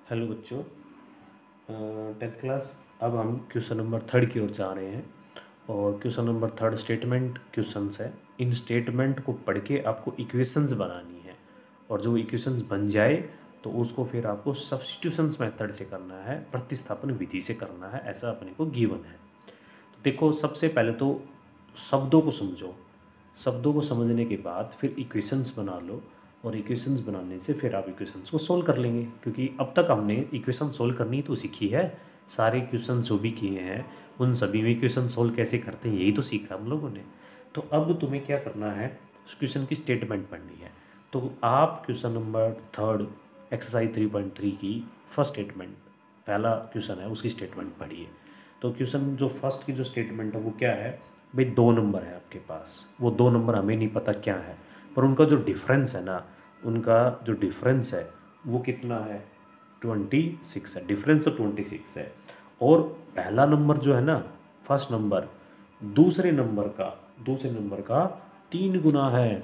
Hello बच्चों। 10th class. अब हम क्वेश्चन नंबर थर्ड की ओर जा रहे हैं और question number third statement questions है। इन स्टेटमेंट को पढ़ के आपको इक्वेशंस बनानी है और जो इक्वेशंस बन जाए तो उसको फिर आपको सब्स्टिट्यूशंस मेथड से करना है, प्रतिस्थापन विधि से करना है, ऐसा अपने को गिवन है। तो देखो, सबसे पहले तो शब्दों को समझो। शब्दों को समझने के बाद फिर इक्वेशंस बना लो और इक्वेशंस बनाने से फिर आप इक्वेशंस को सोल्व कर लेंगे, क्योंकि अब तक हमने इक्वेशन सोल्व करनी तो सीखी है। सारे इक्वेशन जो भी किए हैं उन सभी में इक्वेशन सोल्व कैसे करते हैं यही तो सीखा हम लोगों ने। तो अब तुम्हें क्या करना है, उस क्वेश्चन की स्टेटमेंट पढ़नी है। तो आप क्वेश्चन नंबर थर्ड एक्सरसाइज 3.3 की फर्स्ट स्टेटमेंट, पहला क्वेश्चन है उसकी स्टेटमेंट पढ़िए। तो क्वेश्चन जो फर्स्ट की जो स्टेटमेंट है वो क्या है भाई, दो नंबर है आपके पास, वो दो नंबर हमें नहीं पता क्या है, पर उनका जो डिफरेंस है ना, उनका जो डिफरेंस है वो कितना है, 26 है। डिफरेंस तो 26 है। और पहला नंबर जो है ना, फर्स्ट नंबर, दूसरे नंबर का 3 गुना है।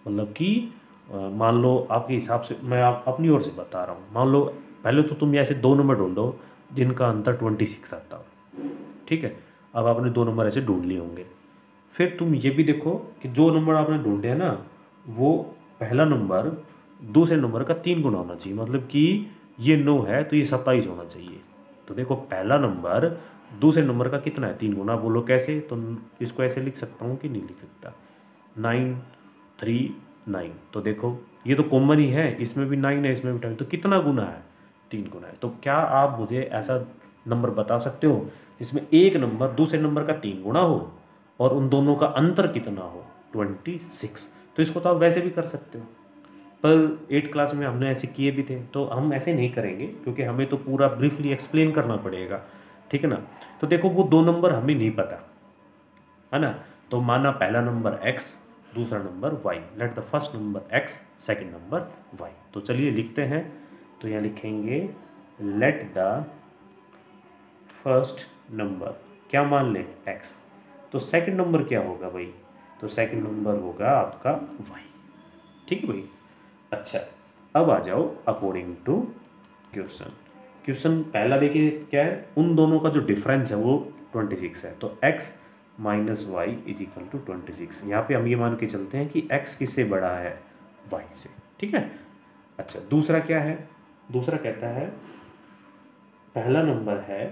मतलब कि मान लो आपके हिसाब से, मैं आप अपनी ओर से बता रहा हूँ, मान लो पहले तो तुम ऐसे दो नंबर ढूंढो जिनका अंतर 26 आता हो। ठीक है, अब आपने दो नंबर ऐसे ढूंढ लिए होंगे। फिर तुम ये भी देखो कि जो नंबर आपने ढूंढे हैं ना, वो पहला नंबर दूसरे नंबर का 3 गुना होना चाहिए। मतलब कि ये 9 है तो ये 27 होना चाहिए। तो देखो, पहला नंबर दूसरे नंबर का कितना है, 3 गुना। बोलो कैसे, तो इसको ऐसे लिख सकता हूँ कि नहीं लिख सकता, 939। तो देखो ये तो कॉमन ही है, इसमें भी 9 है इसमें भी 10, तो कितना गुना है, 3 गुना है। तो क्या आप मुझे ऐसा नंबर बता सकते हो जिसमें एक नंबर दूसरे नंबर का 3 गुना हो और उन दोनों का अंतर कितना हो, 26। तो इसको तो आप वैसे भी कर सकते हो, पर 8th क्लास में हमने ऐसे किए भी थे, तो हम ऐसे नहीं करेंगे क्योंकि हमें तो पूरा ब्रीफली एक्सप्लेन करना पड़ेगा। ठीक है ना। तो देखो, वो दो नंबर हमें नहीं पता है ना। तो माना पहला नंबर x, दूसरा number y। Let the first number x, second number y। तो चलिए लिखते हैं। तो यहाँ लिखेंगे लेट द फर्स्ट नंबर, क्या मान लें, x। तो सेकंड नंबर क्या होगा भाई, तो सेकंड नंबर होगा आपका y। ठीक है भाई। अच्छा, अब आ जाओ अकॉर्डिंग टू क्वेश्चन। क्वेश्चन पहला देखिए क्या है, उन दोनों का जो डिफरेंस है वो 26 है। तो x minus y is equal to 26। यहाँ पे हम ये मान के चलते हैं कि x किससे बड़ा है, y से। ठीक है। अच्छा, दूसरा क्या है, दूसरा कहता है पहला नंबर है,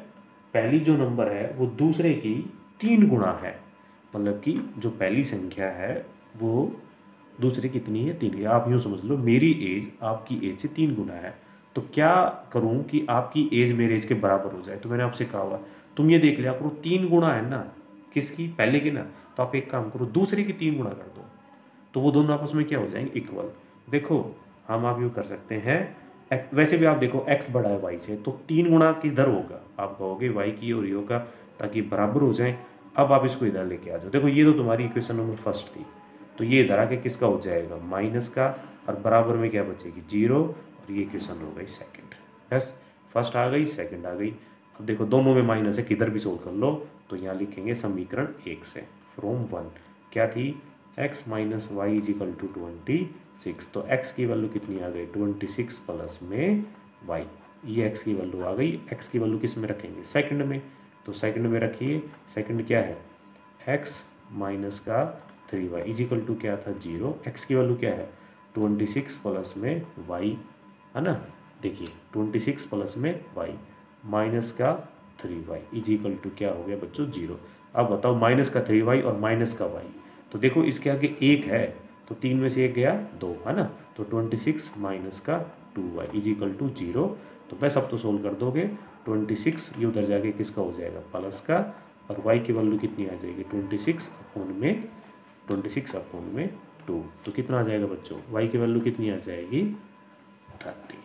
पहली जो नंबर है वो दूसरे की 3 गुना है। मतलब कि जो पहली संख्या है वो दूसरे कितनी है, 3 है। आप यूँ समझ लो, मेरी एज आपकी एज से 3 गुना है। तो क्या करूँ कि आपकी एज मेरे एज के बराबर हो जाए। तो मैंने आपसे कहा हुआ तुम ये देख लिया करो, 3 गुना है ना किसकी, पहले की ना। तो आप एक काम करो, दूसरे की 3 गुना कर दो, तो वो दोनों आपस में क्या हो जाएंगे, इक्वल। देखो, हम आप यूँ कर सकते हैं, वैसे भी आप देखो x बड़ा है y से, तो 3 गुना किधर होगा, आप कहोगे y की ओर ही होगा, ताकि बराबर हो जाए। अब आप इसको इधर लेके आ जाओ। देखो, ये तो तुम्हारी इक्वेशन नंबर फर्स्ट थी, तो ये इधर आके किसका हो जाएगा, माइनस का, और बराबर में क्या बचेगी, 0। और ये इक्वेशन हो गई सेकंड। बस, फर्स्ट आ गई, सेकंड आ गई। अब देखो दोनों में माइनस है, किधर भी सोल्व कर लो। तो यहाँ लिखेंगे समीकरण 1 से, फ्रॉम 1 क्या थी, x minus y is equal to 26। तो x की वैल्यू कितनी आ गई, 26 प्लस में y। ये x की वैल्यू आ गई। x की वैल्यू किस में रखेंगे, सेकंड में। तो सेकंड में रखिए, सेकंड क्या है, x माइनस का 3y इज इक्वल टू क्या था, 0। x की वैल्यू क्या है, 26 प्लस में y, है ना। देखिए 26 प्लस में y माइनस का 3y इज इक्वल टू क्या हो गया बच्चों, 0। अब बताओ, माइनस का 3y और माइनस का y, तो देखो इसके आगे 1 है, तो 3 में से 1 गया 2, है ना। तो 26 माइनस का 2y इज इक्वल टू 0। तो बस अब तो सोल्व कर दोगे, 26 ये उधर जाके किसका हो जाएगा, प्लस का, और y की वैल्यू कितनी आ जाएगी, 26 अपॉन में 2। तो कितना आ जाएगा बच्चों, y की वैल्यू कितनी आ जाएगी, 30।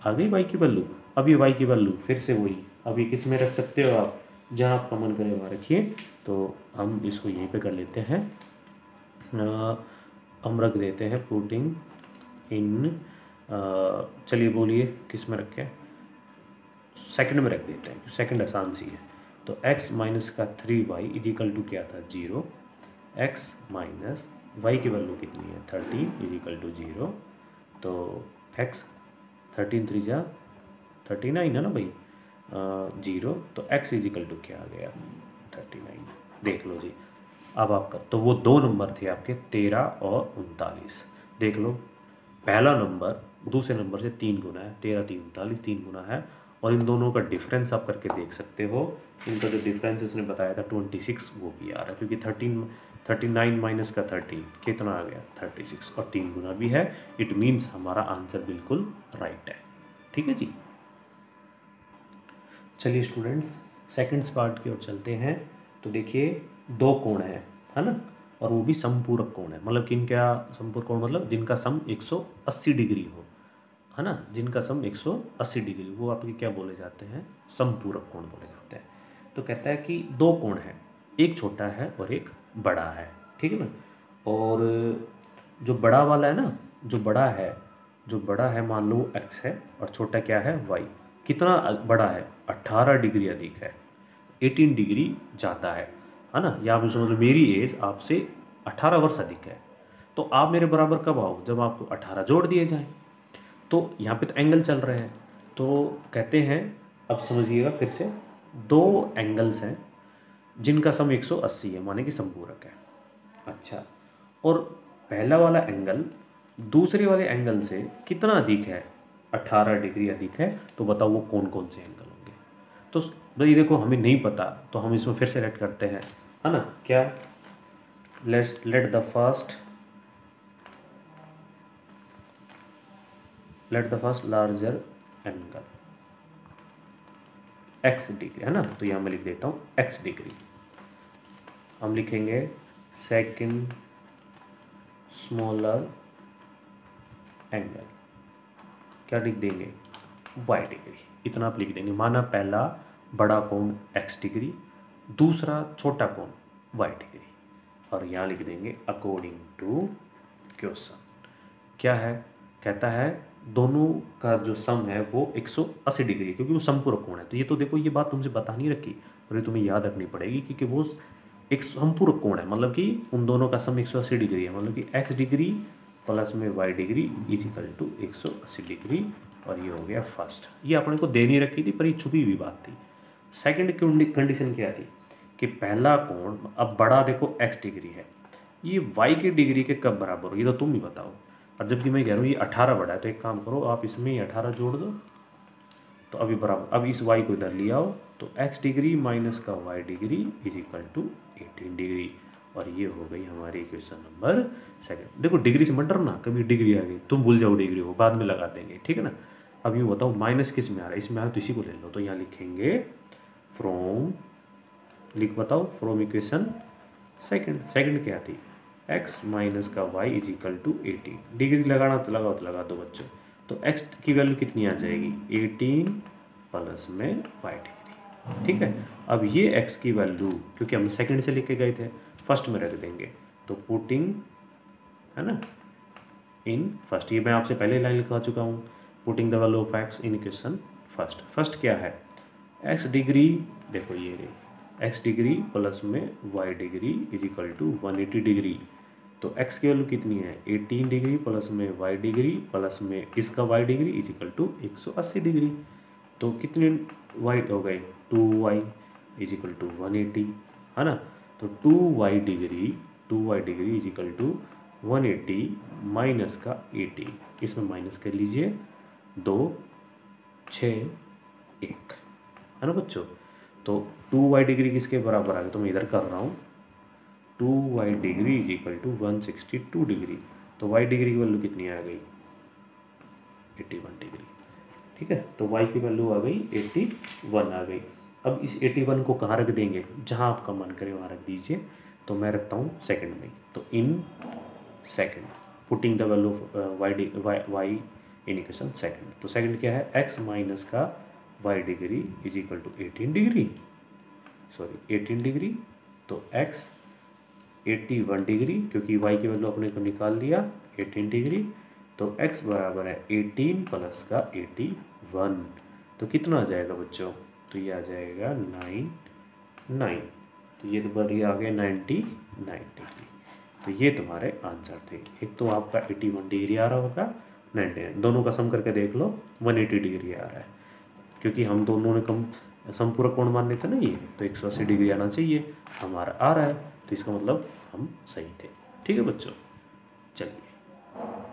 आ गई y की वैल्यू। अब ये y की वैल्यू फिर से वही, अब ये किस में रख सकते हो आप, जहाँ आपका मन करे वहाँ रखिए। तो हम इसको यहीं पे कर लेते हैं, हम रख देते हैं पुटिंग इन, चलिए बोलिए किस में रखें, सेकंड में रख देते हैं, सेकंड आसान सी है। तो x माइनस का 3y इज इक्वल टू क्या था, 0। x माइनस y की वैल्यू कितनी है, 30 इज इक्वल टू 0। तो x 13×3 = 39 है ना भाई, 0, तो x इजिकल टू क्या आ गया 39। देख लो जी। अब आपका तो वो दो नंबर थे आपके 13 और 39। देख लो पहला नंबर दूसरे नंबर से 3 गुना है, 13 3 39 3 गुना है। और इन दोनों का डिफरेंस आप करके देख सकते हो। इनका जो डिफरेंस उसने बताया था 26, वो भी आ रहा है क्योंकि 39 माइनस का 13 कितना आ गया 36 और 3 गुना भी है। इट मीन्स हमारा आंसर बिल्कुल राइट है। ठीक है जी। चलिए स्टूडेंट्स सेकंड्स पार्ट की ओर चलते हैं। तो देखिए दो कोण है ना, और वो भी समपूरक कोण है। मतलब किन क्या समपूरक कोण, मतलब जिनका सम 180 डिग्री हो, है ना, जिनका सम 180 डिग्री, वो आपके क्या बोले जाते हैं, समपूरक कोण बोले जाते हैं। तो कहता है कि दो कोण है, एक छोटा है और एक बड़ा है, ठीक है ना। और जो बड़ा वाला है ना, जो बड़ा है मान लो x है और छोटा क्या है y। कितना बड़ा है 18 डिग्री अधिक है, 18 डिग्री ज़्यादा है ना। या आप समझ लो मेरी एज आपसे 18 वर्ष अधिक है। तो आप मेरे बराबर कब आओ, जब आपको 18 जोड़ दिए जाएं। तो यहाँ पे तो एंगल चल रहे हैं, तो कहते हैं, अब समझिएगा फिर से, दो एंगल्स हैं जिनका सम 180 है, माने कि समपूरक है। अच्छा, और पहला वाला एंगल दूसरे वाले एंगल से कितना अधिक है, 18 डिग्री अधिक है। तो बताओ वो कौन कौन से एंगल होंगे। तो भाई देखो हमें नहीं पता, तो हम इसमें फिर से लेट करते हैं, है ना। क्या, let the first larger angle x degree, है ना। तो यहाँ मैं लिख देता हूँ x डिग्री। हम लिखेंगे सेकंड स्मॉलर एंगल, क्या लिख देंगे y डिग्री। इतना आप लिख देंगे। माना पहला बड़ा कोण x डिग्री, दूसरा छोटा कोण y डिग्री। और यहाँ लिख देंगे अकॉर्डिंग टू क्वेश्चन। क्या है, कहता है दोनों का जो सम है वो 180 डिग्री, क्योंकि वो समपूरक कोण है। तो ये तो देखो ये बात तुमसे बता नहीं रखी, और ये तुम्हें याद रखनी पड़ेगी, क्योंकि वो एक समपूरक कोण है। मतलब कि उन दोनों का सम 180 डिग्री है, मतलब कि x डिग्री प्लस में y degree is equal to 180 degree. और ये हो गया फर्स्ट। ये अपने को दे नहीं रखी थी, पर ये छुपी हुई बात थी। सेकंड कंडीशन क्या थी कि पहला कोण, अब बड़ा देखो x डिग्री है, ये y की डिग्री के कब बराबर हो, ये तो तुम ही बताओ। और जबकि मैं कह रहा हूँ ये 18 बड़ा है, तो एक काम करो आप इसमें ही 18 जोड़ दो, तो अभी बराबर। अब इस y को इधर ले आओ, तो x डिग्री माइनस का y degree is equal to 18 degree. और ये हो गई हमारी क्वेश्चन नंबर सेकंड। देखो डिग्री से मत डरना, कभी डिग्री आ गई तुम भूल जाओ डिग्री हो, बाद में लगा देंगे, ठीक है ना। अब ये बताओ माइनस किस में आ रहा है, इसमें आ रहा है तो इसी को ले लो। तो यहाँ लिखेंगे फ्रॉम, बताओ फ्रॉम इक्वेशन सेकंड क्या थी, x माइनस का y इजिकल टू 18 डिग्री। लगाना तो लगाओ, तो लगा दो बच्चों। तो x की वैल्यू कितनी आ जाएगी 18 प्लस में y डिग्री, ठीक है। अब ये x की वैल्यू, क्योंकि हम सेकंड से लेके गए थे, फर्स्ट में रख देंगे। तो पुटिंग, है ना, इन फर्स्ट, ये मैं आपसे पहले लाइन लिखवा चुका हूँ। Putting the value of x in equation first क्या है x डिग्री, देखो ये रही x डिग्री प्लस में y degree is equal to 180 degree. तो x की वैल्यू कितनी है 18 डिग्री प्लस में y डिग्री प्लस में इसका y degree is equal to 180 degree. तो कितने y हो गए 2y इज इक्वल टू 180, है ना। तो 2y degree is equal to 180 minus का 80, इसमें माइनस कर लीजिए 2 6 1, है ना बच्चों। तो 2y डिग्री किसके बराबर आ गया, तो मैं इधर कर रहा हूँ 2y degree is equal to 162 degree. तो y डिग्री की वैल्यू कितनी आ गई 81 डिग्री, ठीक है। तो y की वैल्यू आ गई 81 आ गई। अब इस 81 को कहाँ रख देंगे, जहाँ आपका मन करे वहाँ रख दीजिए। तो मैं रखता हूँ सेकंड में। तो in second putting the value y in equation second. तो सेकंड क्या है x माइनस का y degree is equal to 18 degree. तो x 81 डिग्री, क्योंकि y की वैल्यू अपने को निकाल लिया 18 डिग्री। तो x बराबर है 18 प्लस का 81। तो कितना आ जाएगा बच्चों, तो ये आ जाएगा 9। तो ये तो बड़ी आ गया 99 डिग्री। तो ये तुम्हारे आंसर थे। एक तो आपका 81 डिग्री आ रहा होगा, 90, दोनों का सम करके देख लो 180 डिग्री आ रहा है, क्योंकि हम दोनों ने कम समपूरक कोण मान लिए थे ना ये, तो 180 डिग्री आना चाहिए, हमारा आ रहा है, तो इसका मतलब हम सही थे। ठीक है बच्चों, चलिए।